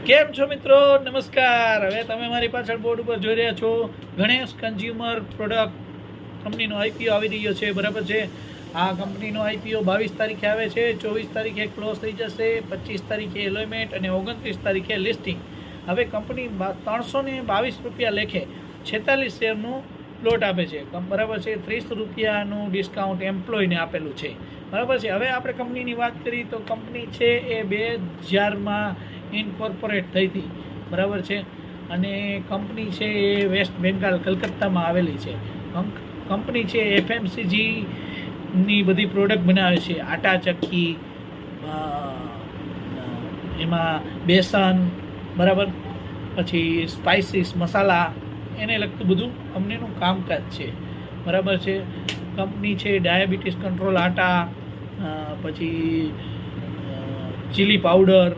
કેમ છો મિત્રો? નમસ્કાર. હવે તમે મારી પાછળ બોર્ડ ઉપર જોઈ રહ્યા છો ગણેશ કન્ઝ્યુમર પ્રોડક્ટ કંપનીનો આઈપીઓ આવી રહ્યો છે. બરાબર છે. આ કંપનીનો આઈપીઓ 22 તારીખે આવે છે, 24 તારીખે ક્લોઝ થઈ જશે, 25 તારીખે એલોયમેન્ટ અને 29 તારીખે લિસ્ટિંગ. હવે કંપની 322 રૂપિયા લેખે 46 શેરનું પ્લોટ આપે છે. બરાબર છે. 30 રૂપિયાનું ડિસ્કાઉન્ટ એમ્પ્લોયને આપેલું છે. બરાબર છે. હવે આપણે કંપનીની વાત કરીએ તો કંપની છે એ 2000માં ઇન્કોર્પોરેટ થઈ હતી. બરાબર છે. અને કંપની છે એ વેસ્ટ બેંગાલ કલકત્તામાં આવેલી છે. કંપની છે એફએમસીજીની બધી પ્રોડક્ટ બનાવે છે. આટા ચક્કી, એમાં બેસન, બરાબર, પછી સ્પાઇસીસ મસાલા, એને લગતું બધું કંપનીનું કામકાજ છે. બરાબર છે. કંપની છે ડાયાબિટીસ કંટ્રોલ આટા, પછી ચીલી પાવડર,